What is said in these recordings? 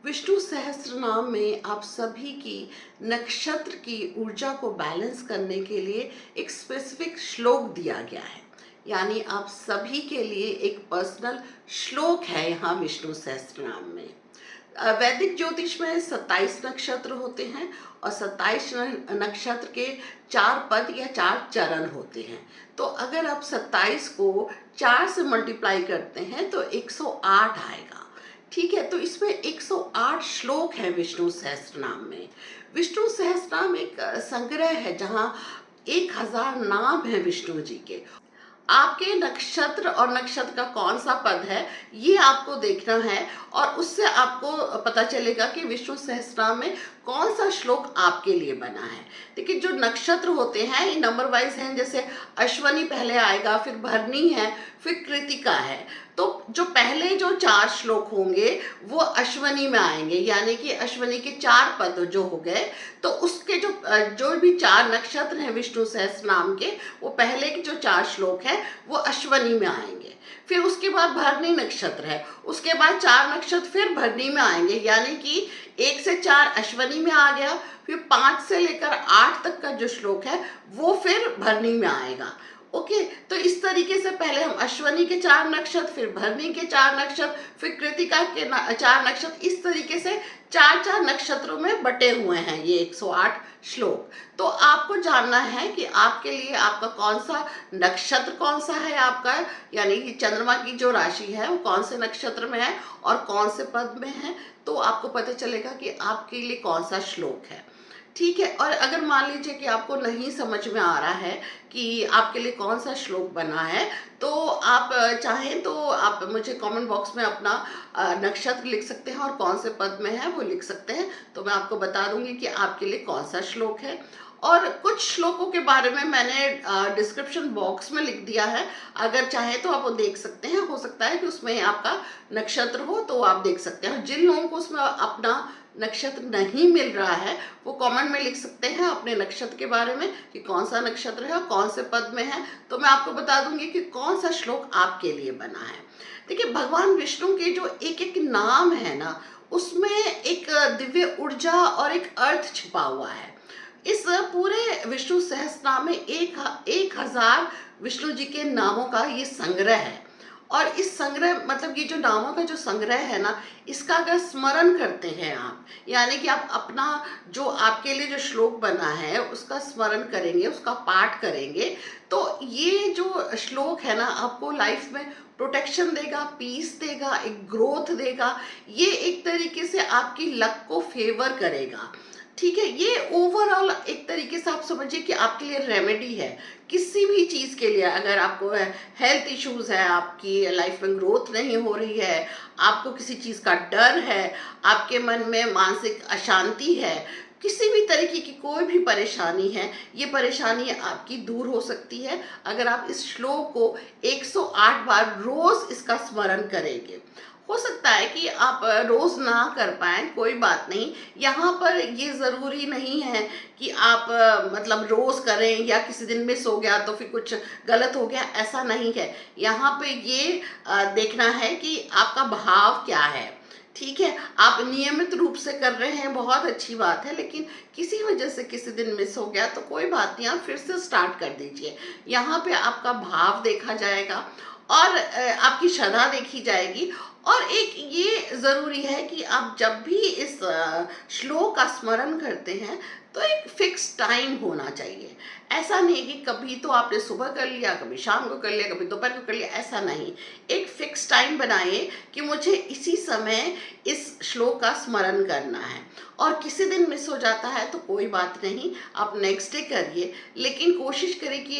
विष्णु सहस्त्रनाम में आप सभी की नक्षत्र की ऊर्जा को बैलेंस करने के लिए एक स्पेसिफिक श्लोक दिया गया है। यानी आप सभी के लिए एक पर्सनल श्लोक है यहाँ विष्णु सहस्त्रनाम में। वैदिक ज्योतिष में 27 नक्षत्र होते हैं और 27 नक्षत्र के 4 पद या 4 चरण होते हैं। तो अगर आप 27 को 4 से मल्टीप्लाई करते हैं तो 108 आएगा। ठीक है, तो इसमें 108 श्लोक है विष्णु सहस्त्रनाम में। विष्णु सहस्त्रनाम एक संग्रह है जहाँ 1000 नाम है विष्णु जी के। आपके नक्षत्र और नक्षत्र का कौन सा पद है ये आपको देखना है और उससे आपको पता चलेगा कि विष्णु सहस्त्रनाम में कौन सा श्लोक आपके लिए बना है। देखिए, जो नक्षत्र होते हैं ये नंबर वाइज हैं, जैसे अश्वनी पहले आएगा, फिर भरणी है, फिर कृतिका है। तो जो पहले जो 4 श्लोक होंगे वो अश्वनी में आएंगे, यानी कि अश्वनी के 4 पद जो हो गए। तो उसके जो भी 4 नक्षत्र हैं विष्णु सहस्त्रनाम के, वो पहले के जो 4 श्लोक है वो अश्वनी में आएंगे। फिर उसके बाद भरणी नक्षत्र है, उसके बाद 4 नक्षत्र फिर भरणी में आएंगे, यानी कि 1 से 4 अश्वनी में आ गया। फिर 5 से लेकर 8 तक का जो श्लोक है वो फिर भरणी में आएगा। ओके, तो इस तरीके से पहले हम अश्वनी के 4 नक्षत्र, फिर भरणी के 4 नक्षत्र, फिर कृतिका के 4 नक्षत्र, इस तरीके से 4-4 नक्षत्रों में बटे हुए हैं ये 108 श्लोक। तो आपको जानना है कि आपके लिए आपका कौन सा नक्षत्र कौन सा है आपका, यानी कि चंद्रमा की जो राशि है वो कौन से नक्षत्र में है और कौन से पद में है, तो आपको पता चलेगा कि आपके लिए कौन सा श्लोक है। ठीक है, और अगर मान लीजिए कि आपको नहीं समझ में आ रहा है कि आपके लिए कौन सा श्लोक बना है, तो आप चाहें तो आप मुझे कमेंट बॉक्स में अपना नक्षत्र लिख सकते हैं और कौन से पद में है वो लिख सकते हैं। तो मैं आपको बता दूंगी कि आपके लिए कौन सा श्लोक है। और कुछ श्लोकों के बारे में मैंने डिस्क्रिप्शन बॉक्स में लिख दिया है, अगर चाहे तो आप वो देख सकते हैं। हो सकता है कि उसमें आपका नक्षत्र हो तो आप देख सकते हैं। जिन लोगों को उसमें अपना नक्षत्र नहीं मिल रहा है वो कमेंट में लिख सकते हैं अपने नक्षत्र के बारे में कि कौन सा नक्षत्र है और कौन से पद में है, तो मैं आपको बता दूंगी कि कौन सा श्लोक आपके लिए बना है। देखिए, भगवान विष्णु के जो एक एक नाम है ना, उसमें एक दिव्य ऊर्जा और एक अर्थ छिपा हुआ है। इस पूरे विष्णु सहस्त्रनाम में 1000 विष्णु जी के नामों का ये संग्रह है। और इस संग्रह मतलब ये जो नामों का जो संग्रह है ना, इसका अगर स्मरण करते हैं आप, यानी कि आप अपना जो आपके लिए जो श्लोक बना है उसका स्मरण करेंगे, उसका पाठ करेंगे, तो ये जो श्लोक है ना आपको लाइफ में प्रोटेक्शन देगा, पीस देगा, एक ग्रोथ देगा। ये एक तरीके से आपकी लक को फेवर करेगा। ठीक है, ये ओवरऑल एक तरीके से आप समझिए कि आपके लिए रेमेडी है किसी भी चीज़ के लिए। अगर आपको हेल्थ इश्यूज है, आपकी लाइफ में ग्रोथ नहीं हो रही है, आपको किसी चीज़ का डर है, आपके मन में मानसिक अशांति है, किसी भी तरीके की कोई भी परेशानी है, ये परेशानी आपकी दूर हो सकती है अगर आप इस श्लोक को 108 बार रोज इसका स्मरण करेंगे। हो सकता है कि आप रोज ना कर पाए, कोई बात नहीं। यहाँ पर ये ज़रूरी नहीं है कि आप मतलब रोज करें या किसी दिन मिस हो गया तो फिर कुछ गलत हो गया, ऐसा नहीं है। यहाँ पे ये देखना है कि आपका भाव क्या है। ठीक है, आप नियमित रूप से कर रहे हैं, बहुत अच्छी बात है, लेकिन किसी वजह से किसी दिन मिस हो गया तो कोई बात नहीं, आप फिर से स्टार्ट कर दीजिए। यहाँ पे आपका भाव देखा जाएगा और आपकी श्रद्धा देखी जाएगी। और एक ये ज़रूरी है कि आप जब भी इस श्लोक का स्मरण करते हैं तो एक फिक्स टाइम होना चाहिए। ऐसा नहीं कि कभी तो आपने सुबह कर लिया, कभी शाम को कर लिया, कभी दोपहर को कर लिया, ऐसा नहीं। एक फिक्स टाइम बनाइए कि मुझे इसी समय इस श्लोक का स्मरण करना है। और किसी दिन मिस हो जाता है तो कोई बात नहीं, आप नेक्स्ट डे करिए, लेकिन कोशिश करें कि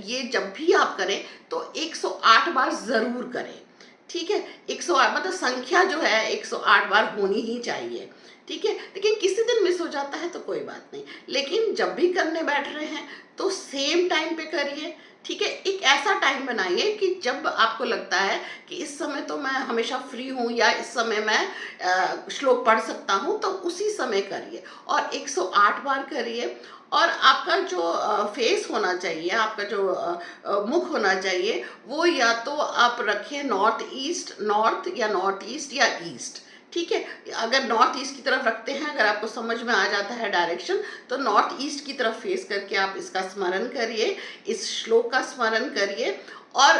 ये जब भी आप करें तो 108 बार ज़रूर करें। ठीक है, 108 मतलब संख्या जो है 108 बार होनी ही चाहिए। ठीक है, लेकिन किसी दिन मिस हो जाता है तो कोई बात नहीं, लेकिन जब भी करने बैठ रहे हैं तो सेम टाइम पे करिए। ठीक है, एक ऐसा टाइम बनाइए कि जब आपको लगता है कि इस समय तो मैं हमेशा फ्री हूँ या इस समय मैं श्लोक पढ़ सकता हूँ, तो उसी समय करिए और 108 बार करिए। और आपका जो फेस होना चाहिए, आपका जो मुख होना चाहिए, वो या तो आप रखिए नॉर्थ ईस्ट, नॉर्थ या नॉर्थ ईस्ट या ईस्ट। ठीक है। अगर नॉर्थ ईस्ट की तरफ रखते हैं, अगर आपको समझ में आ जाता है डायरेक्शन, तो नॉर्थ ईस्ट की तरफ फेस करके आप इसका स्मरण करिए, इस श्लोक का स्मरण करिए। और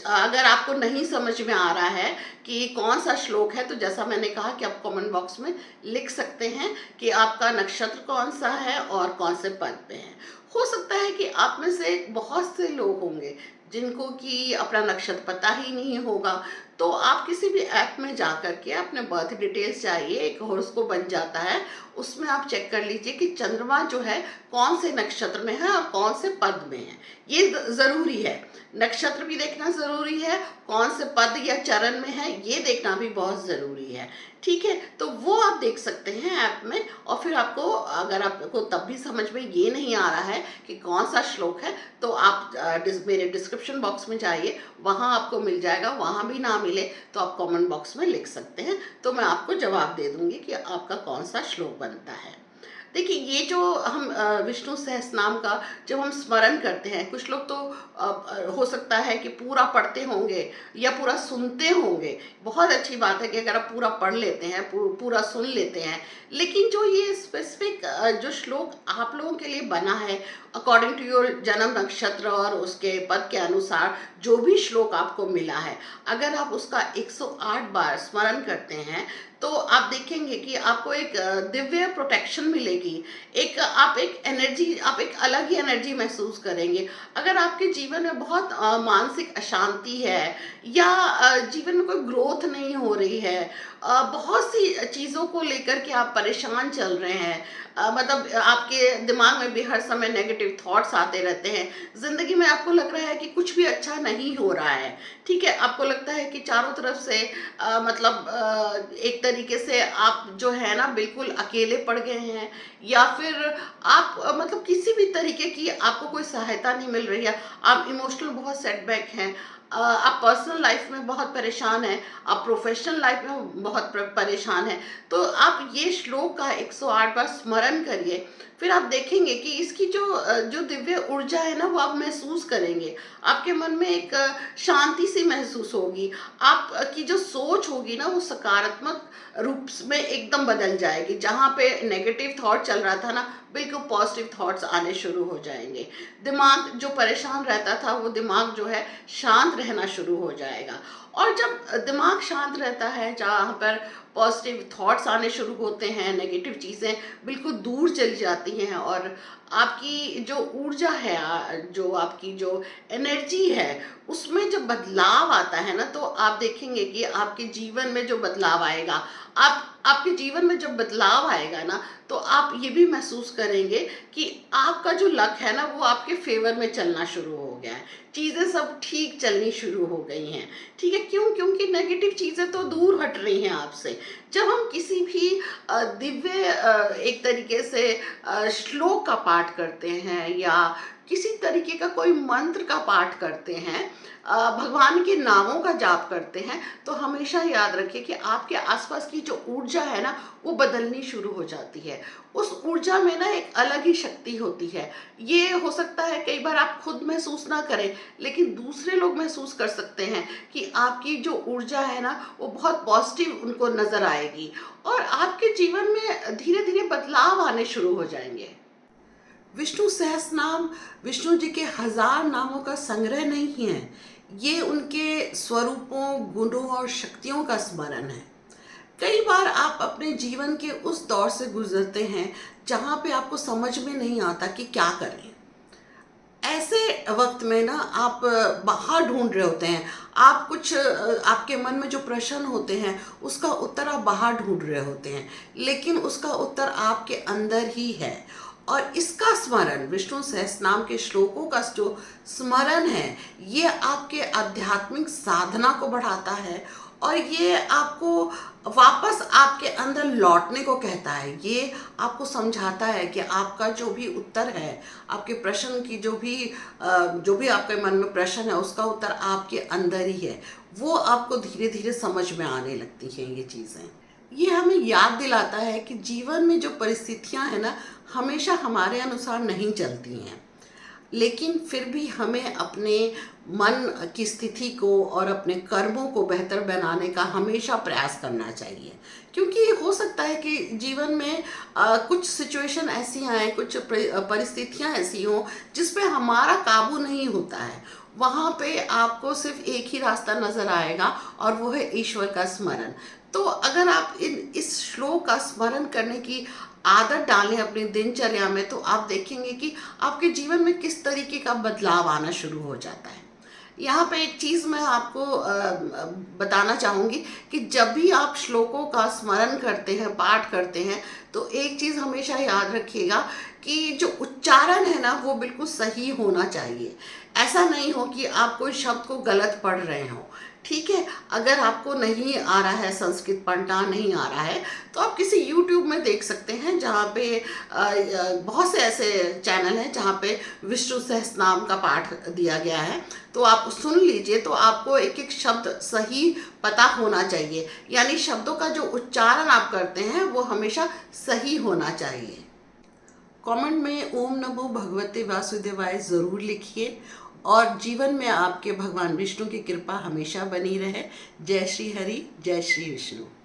अगर आपको नहीं समझ में आ रहा है कि कौन सा श्लोक है, तो जैसा मैंने कहा कि आप कमेंट बॉक्स में लिख सकते हैं कि आपका नक्षत्र कौन सा है और कौन से पद पे है। हो सकता है कि आप में से बहुत से लोग होंगे जिनको कि अपना नक्षत्र पता ही नहीं होगा, तो आप किसी भी ऐप में जा कर के अपने बर्थ डिटेल्स चाहिए, एक हॉरोस्कोप बन जाता है, उसमें आप चेक कर लीजिए कि चंद्रमा जो है कौन से नक्षत्र में है और कौन से पद में है। ये ज़रूरी है, नक्षत्र भी देखना ज़रूरी है, कौन से पद या चरण में है ये देखना भी बहुत ज़रूरी है। ठीक है, तो वो आप देख सकते हैं ऐप में। और फिर आपको, अगर आपको तब भी समझ में ये नहीं आ रहा है कि कौन सा श्लोक है, तो आप मेरे डिस्क्रिप्शन बॉक्स में जाइए, वहाँ आपको मिल जाएगा। वहाँ भी ना मिले तो आप कमेंट बॉक्स में लिख सकते हैं, तो मैं आपको जवाब दे दूँगी कि आपका कौन सा श्लोक बनता है। देखिए, ये जो हम विष्णु सहस्रनाम का जब हम स्मरण करते हैं, कुछ लोग तो हो सकता है कि पूरा पढ़ते होंगे या पूरा सुनते होंगे। बहुत अच्छी बात है कि अगर आप पूरा पढ़ लेते हैं, पूरा सुन लेते हैं, लेकिन जो ये स्पेसिफिक जो श्लोक आप लोगों के लिए बना है अकॉर्डिंग टू योर जन्म नक्षत्र और उसके पद के अनुसार, जो भी श्लोक आपको मिला है, अगर आप उसका 108 बार स्मरण करते हैं, तो आप देखेंगे कि आपको एक दिव्य प्रोटेक्शन मिलेगी। आप एक एनर्जी, आप एक अलग ही एनर्जी महसूस करेंगे। अगर आपके जीवन में बहुत मानसिक अशांति है या जीवन में कोई ग्रोथ नहीं हो रही है, बहुत सी चीज़ों को लेकर के आप परेशान चल रहे हैं, मतलब आपके दिमाग में भी हर समय नेगेटिव थॉट्स आते रहते हैं, ज़िंदगी में आपको लग रहा है कि कुछ भी अच्छा नहीं हो रहा है, ठीक है, आपको लगता है कि चारों तरफ से एक तरीके से आप जो है ना बिल्कुल अकेले पड़ गए हैं, या फिर आप मतलब किसी भी तरीके की आपको कोई सहायता नहीं मिल रही है, आप इमोशनल बहुत सेटबैक हैं, आप पर्सनल लाइफ में बहुत परेशान हैं, आप प्रोफेशनल लाइफ में बहुत परेशान हैं, तो आप ये श्लोक का 108 बार स्मरण करिए। फिर आप देखेंगे कि इसकी जो दिव्य ऊर्जा है ना, वो आप महसूस करेंगे। आपके मन में एक शांति सी महसूस होगी, आपकी जो सोच होगी ना वो सकारात्मक रूप में एकदम बदल जाएगी। जहाँ पे नेगेटिव थॉट चल रहा था ना, बिल्कुल पॉजिटिव थॉट्स आने शुरू हो जाएंगे। दिमाग जो परेशान रहता था, वो दिमाग जो है शांत रहना शुरू हो जाएगा। और जब दिमाग शांत रहता है, जहाँ पर पॉजिटिव थॉट्स आने शुरू होते हैं, नेगेटिव चीज़ें बिल्कुल दूर चली जाती हैं, और आपकी जो ऊर्जा है, जो आपकी जो एनर्जी है, उसमें जब बदलाव आता है ना, तो आप देखेंगे कि आपके जीवन में जो बदलाव आएगा, आपके जीवन में जब बदलाव आएगा ना, तो आप ये भी महसूस करेंगे कि आपका जो लक है ना, वो आपके फेवर में चलना शुरू हो गया है, चीज़ें सब ठीक चलनी शुरू हो गई हैं। ठीक है, क्यों? क्योंकि नेगेटिव चीज़ें तो दूर हट रही हैं आपसे। जब हम किसी भी दिव्य एक तरीके से श्लोक का पाठ करते हैं, या किसी तरीके का कोई मंत्र का पाठ करते हैं, भगवान के नामों का जाप करते हैं, तो हमेशा याद रखिए कि आपके आसपास की जो ऊर्जा है ना, वो बदलनी शुरू हो जाती है। उस ऊर्जा में ना एक अलग ही शक्ति होती है। ये हो सकता है कई बार आप खुद महसूस ना करें, लेकिन दूसरे लोग महसूस कर सकते हैं कि आपकी जो ऊर्जा है ना, वो बहुत पॉजिटिव उनको नज़र आएगी, और आपके जीवन में धीरे धीरे बदलाव आने शुरू हो जाएंगे। विष्णु सहस्रनाम विष्णु जी के 1000 नामों का संग्रह नहीं है, ये उनके स्वरूपों, गुणों और शक्तियों का स्मरण है। कई बार आप अपने जीवन के उस दौर से गुजरते हैं जहाँ पे आपको समझ में नहीं आता कि क्या करें। ऐसे वक्त में ना आप बाहर ढूंढ रहे होते हैं, आप कुछ आपके मन में जो प्रश्न होते हैं उसका उत्तर आप बाहर ढूंढ रहे होते हैं, लेकिन उसका उत्तर आपके अंदर ही है। और इसका स्मरण, विष्णु सहस्रनाम के श्लोकों का जो स्मरण है, ये आपके आध्यात्मिक साधना को बढ़ाता है, और ये आपको वापस आपके अंदर लौटने को कहता है। ये आपको समझाता है कि आपका जो भी उत्तर है, आपके प्रश्न की जो भी आपके मन में प्रश्न है, उसका उत्तर आपके अंदर ही है। वो आपको धीरे धीरे समझ में आने लगती हैं ये चीज़ें। ये हमें याद दिलाता है कि जीवन में जो परिस्थितियां हैं ना, हमेशा हमारे अनुसार नहीं चलती हैं। लेकिन फिर भी हमें अपने मन की स्थिति को और अपने कर्मों को बेहतर बनाने का हमेशा प्रयास करना चाहिए। क्योंकि हो सकता है कि जीवन में कुछ सिचुएशन ऐसी आए, कुछ परिस्थितियां ऐसी हों जिस पे हमारा काबू नहीं होता है। वहाँ पे आपको सिर्फ एक ही रास्ता नज़र आएगा और वो है ईश्वर का स्मरण। तो अगर आप इस श्लोक का स्मरण करने की आदत डालें अपनी दिनचर्या में, तो आप देखेंगे कि आपके जीवन में किस तरीके का बदलाव आना शुरू हो जाता है। यहाँ पे एक चीज़ मैं आपको बताना चाहूँगी कि जब भी आप श्लोकों का स्मरण करते हैं, पाठ करते हैं, तो एक चीज़ हमेशा याद रखिएगा कि जो उच्चारण है ना वो बिल्कुल सही होना चाहिए। ऐसा नहीं हो कि आप कोई शब्द को गलत पढ़ रहे हो। ठीक है, अगर आपको नहीं आ रहा है, संस्कृत पढ़ना नहीं आ रहा है, तो आप किसी यूट्यूब में देख सकते हैं जहाँ पे बहुत से ऐसे चैनल हैं जहाँ पे विष्णु सहस्त्रनाम का पाठ दिया गया है। तो आप सुन लीजिए, तो आपको एक एक शब्द सही पता होना चाहिए। यानी शब्दों का जो उच्चारण आप करते हैं वो हमेशा सही होना चाहिए। कमेंट में ओम नमो भगवते वासुदेवाय ज़रूर लिखिए और जीवन में आपके भगवान विष्णु की कृपा हमेशा बनी रहे। जय श्री हरि, जय श्री विष्णु।